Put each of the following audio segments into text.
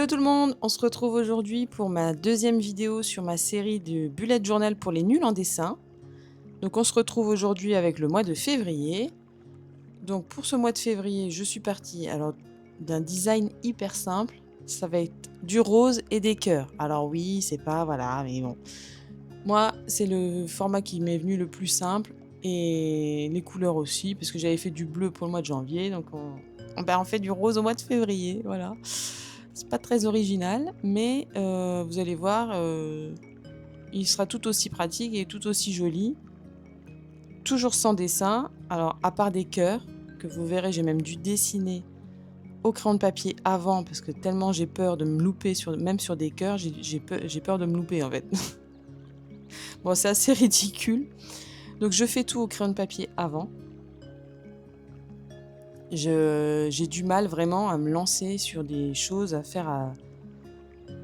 Hello tout le monde, on se retrouve aujourd'hui pour ma deuxième vidéo sur ma série de bullet journal pour les nuls en dessin. Donc on se retrouve aujourd'hui avec le mois de février. Donc pour ce mois de février, je suis partie d'un design hyper simple. Ça va être du rose et des cœurs. Alors oui, c'est pas, voilà, mais bon. Moi, c'est le format qui m'est venu le plus simple et les couleurs aussi, parce que j'avais fait du bleu pour le mois de janvier, donc on fait du rose au mois de février, voilà. C'est pas très original, mais vous allez voir, il sera tout aussi pratique et tout aussi joli. Toujours sans dessin, alors à part des cœurs, que vous verrez, j'ai même dû dessiner au crayon de papier avant, parce que tellement j'ai peur de me louper, même sur des cœurs, j'ai peur de me louper en fait. Bon, c'est assez ridicule. Donc je fais tout au crayon de papier avant. J'ai du mal vraiment à me lancer sur des choses à faire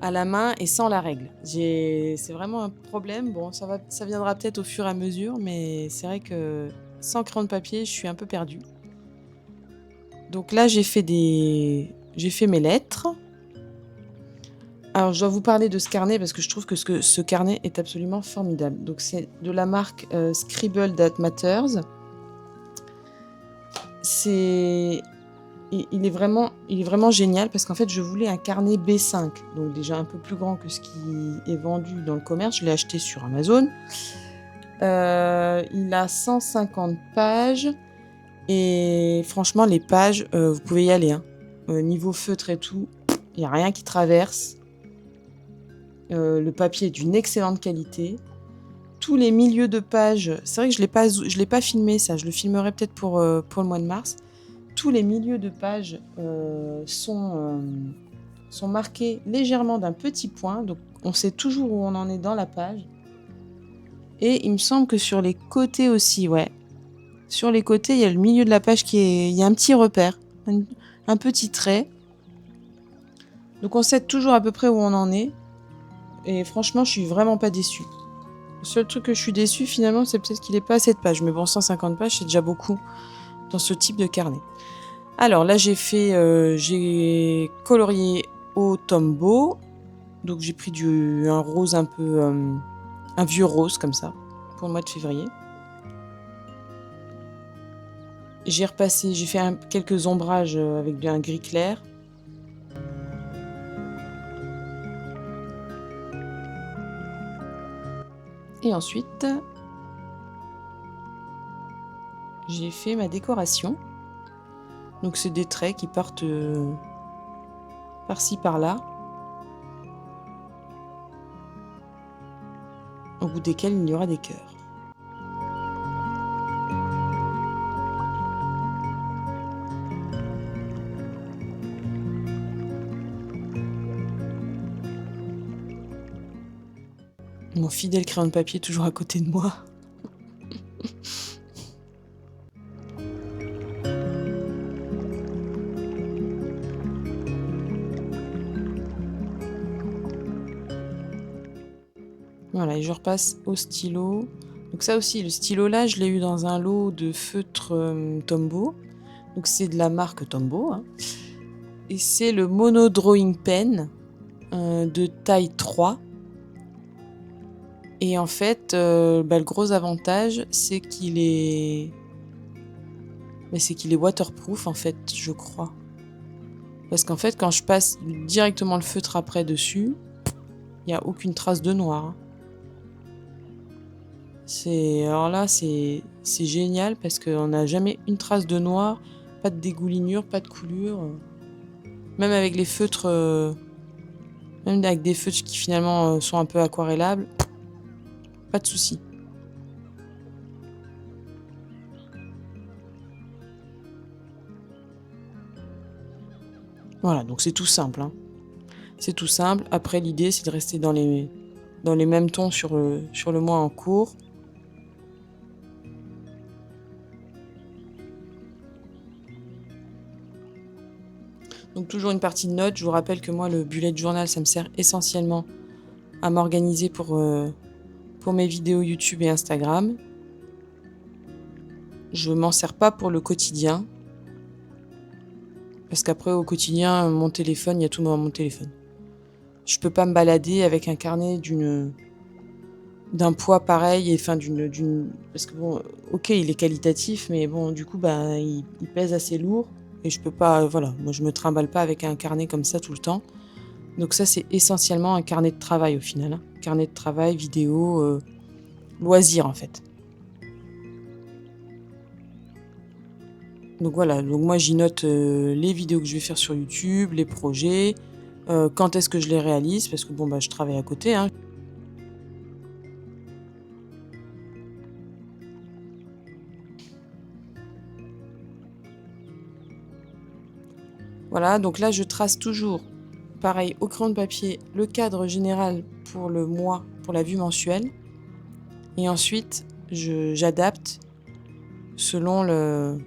à la main et sans la règle. C'est vraiment un problème. Bon, ça viendra peut-être au fur et à mesure, mais c'est vrai que sans crayon de papier, je suis un peu perdue. Donc là, j'ai fait mes lettres. Alors, je dois vous parler de ce carnet parce que je trouve que ce carnet est absolument formidable. Donc, c'est de la marque Scribble That Matters. Il est vraiment génial parce qu'en fait, je voulais un carnet B5, donc déjà un peu plus grand que ce qui est vendu dans le commerce. Je l'ai acheté sur Amazon. Il a 150 pages et franchement, les pages, vous pouvez y aller. Hein. Niveau feutre et tout, il n'y a rien qui traverse. Le papier est d'une excellente qualité. Tous les milieux de pages, c'est vrai que je l'ai pas filmé ça, je le filmerai peut-être pour le mois de mars. Tous les milieux de pages sont marqués légèrement d'un petit point, donc on sait toujours où on en est dans la page. Et il me semble que sur les côtés aussi, ouais. Sur les côtés, il y a le milieu de la page il y a un petit repère, un petit trait. Donc on sait toujours à peu près où on en est. Et franchement, je suis vraiment pas déçue. Le seul truc que je suis déçue finalement, c'est peut-être qu'il n'est pas assez de pages. Mais bon, 150 pages, c'est déjà beaucoup dans ce type de carnet. Alors là, j'ai colorié au Tombow. Donc j'ai pris un rose un peu, un vieux rose comme ça, pour le mois de février. J'ai fait quelques ombrages avec un gris clair. Et ensuite, j'ai fait ma décoration. Donc c'est des traits qui partent par-ci par-là, au bout desquels il y aura des cœurs. Mon fidèle crayon de papier toujours à côté de moi. Voilà, et je repasse au stylo. Donc ça aussi, le stylo là, je l'ai eu dans un lot de feutre Tombow. Donc c'est de la marque Tombow. Hein. Et c'est le Mono Drawing Pen de taille 3. Et en fait, le gros avantage, c'est qu'il est waterproof en fait, je crois. Parce qu'en fait, quand je passe directement le feutre après dessus, il n'y a aucune trace de noir. Hein. Alors là, c'est génial parce qu'on n'a jamais une trace de noir, pas de dégoulinure, pas de coulure. Même avec les feutres, même avec des feutres qui finalement sont un peu aquarellables, pas de souci. Voilà, donc c'est tout simple. Hein. C'est tout simple. Après, l'idée, c'est de rester dans les mêmes tons sur le mois en cours. Donc toujours une partie de notes. Je vous rappelle que moi, le bullet journal, ça me sert essentiellement à m'organiser pour mes vidéos YouTube et Instagram. Je m'en sers pas pour le quotidien. Parce qu'après, au quotidien, mon téléphone, il y a tout dans mon téléphone. Je peux pas me balader avec un carnet d'un poids pareil et enfin parce que bon, OK, il est qualitatif, mais bon, du coup, bah, il pèse assez lourd et je peux pas, voilà, moi je me trimballe pas avec un carnet comme ça tout le temps. Donc ça, c'est essentiellement un carnet de travail au final, hein. Carnet de travail, vidéo, loisirs en fait. Donc voilà, donc moi j'y note, les vidéos que je vais faire sur YouTube, les projets, quand est-ce que je les réalise parce que bon, bah, je travaille à côté, hein. Voilà, donc là je trace toujours, pareil, au crayon de papier, le cadre général pour le mois, pour la vue mensuelle et ensuite j'adapte selon le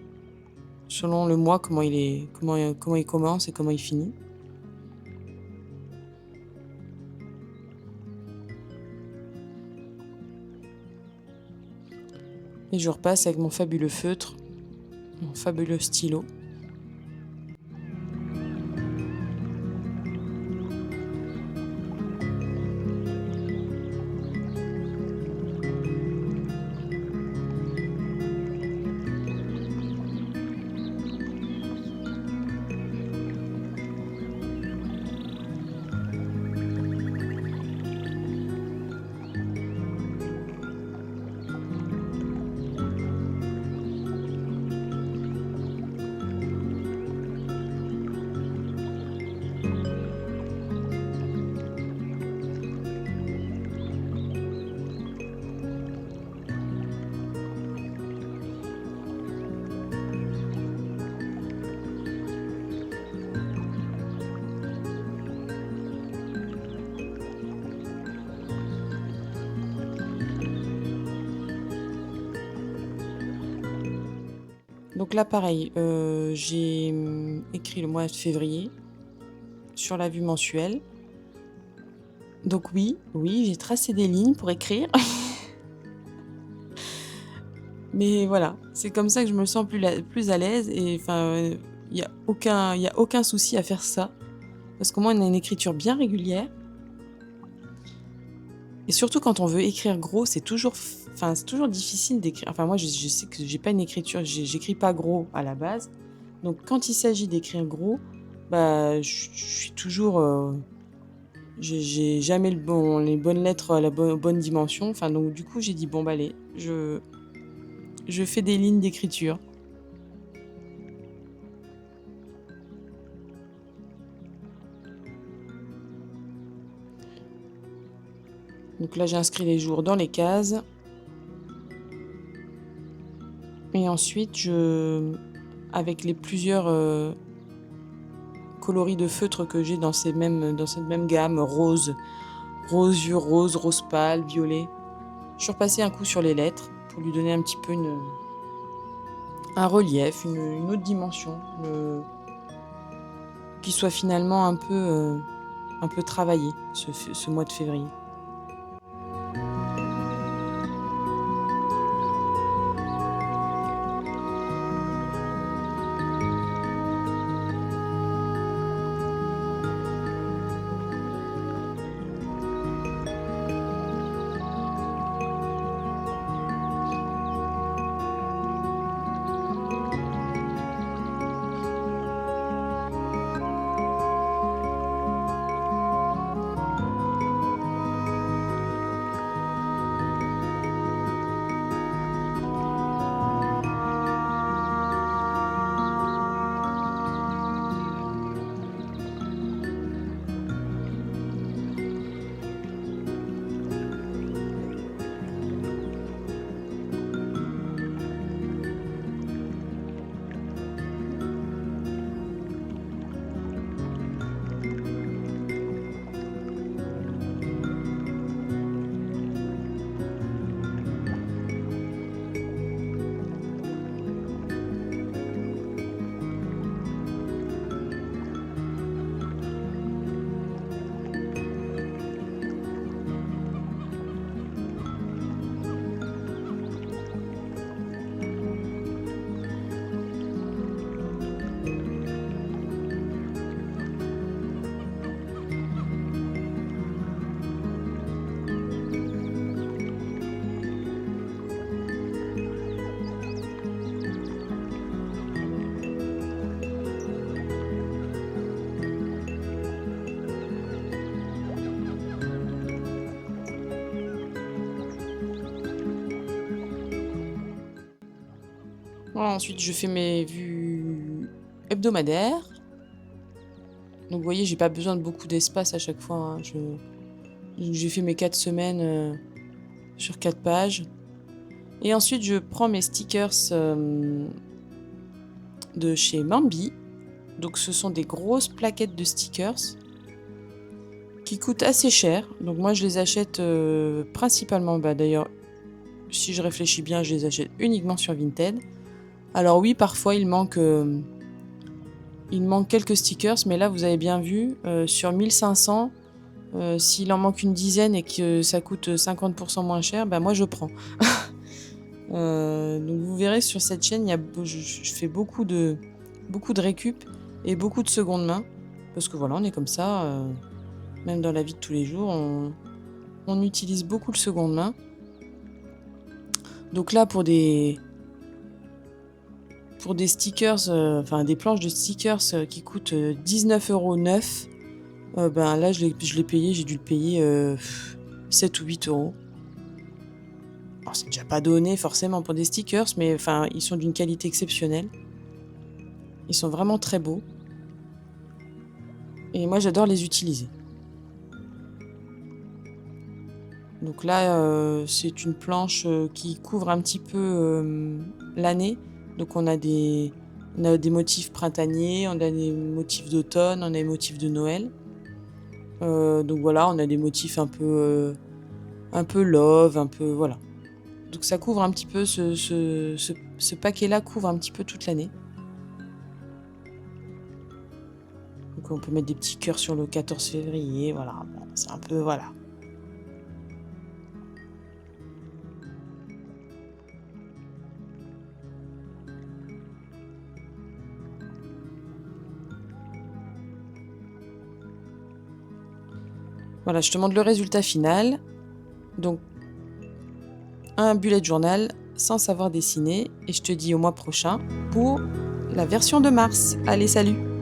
mois, comment il commence et comment il finit. Et je repasse avec mon fabuleux feutre, mon fabuleux stylo. Donc là pareil, j'ai, écrit le mois de février sur la vue mensuelle. Donc oui, oui, j'ai tracé des lignes pour écrire. Mais voilà, c'est comme ça que je me sens plus à l'aise et enfin, il y a aucun souci à faire ça. Parce qu'au moins on a une écriture bien régulière et surtout quand on veut écrire gros, c'est toujours difficile d'écrire, enfin moi je sais que j'ai pas une écriture, j'écris pas gros à la base. Donc quand il s'agit d'écrire gros, bah, je suis toujours, j'ai jamais les bonnes lettres à la bonne dimension. Enfin donc du coup j'ai dit: «Bon bah allez, je fais des lignes d'écriture». Donc là j'ai inscrit les jours dans les cases et ensuite avec les plusieurs, coloris de feutre que j'ai dans cette même gamme, rose yeux rose, rose pâle, violet. Je suis repassée un coup sur les lettres pour lui donner un petit peu un relief, une autre dimension, qui soit finalement un peu travaillé ce mois de février. Voilà, ensuite, je fais mes vues hebdomadaires. Donc, vous voyez, j'ai pas besoin de beaucoup d'espace à chaque fois, hein. J'ai fait mes 4 semaines sur 4 pages. Et ensuite, je prends mes stickers de chez Mambi. Donc, ce sont des grosses plaquettes de stickers qui coûtent assez cher. Donc, moi, je les achète principalement, d'ailleurs, si je réfléchis bien, je les achète uniquement sur Vinted. Alors oui, parfois, il manque quelques stickers, mais là, vous avez bien vu, sur 1500, s'il en manque une dizaine et que ça coûte 50% moins cher, moi, je prends. Donc vous verrez sur cette chaîne, je fais beaucoup de récup et beaucoup de seconde main. Parce que voilà, on est comme ça, même dans la vie de tous les jours, on utilise beaucoup le seconde main. Donc là, pour des stickers, des planches de stickers qui coûtent 19,9 €, là, j'ai dû le payer 7 ou 8 €. Alors, c'est déjà pas donné forcément pour des stickers, mais ils sont d'une qualité exceptionnelle. Ils sont vraiment très beaux. Et moi, j'adore les utiliser. Donc là, c'est une planche qui couvre un petit peu l'année. Donc on a des motifs printaniers, on a des motifs d'automne, on a des motifs de Noël. Donc voilà, on a des motifs un peu love, un peu voilà. Donc ça couvre un petit peu, ce paquet-là couvre un petit peu toute l'année. Donc on peut mettre des petits cœurs sur le 14 février, voilà. Bon, c'est un peu, voilà. Voilà, je te montre le résultat final. Donc, un bullet journal sans savoir dessiner. Et je te dis au mois prochain pour la version de mars. Allez, salut!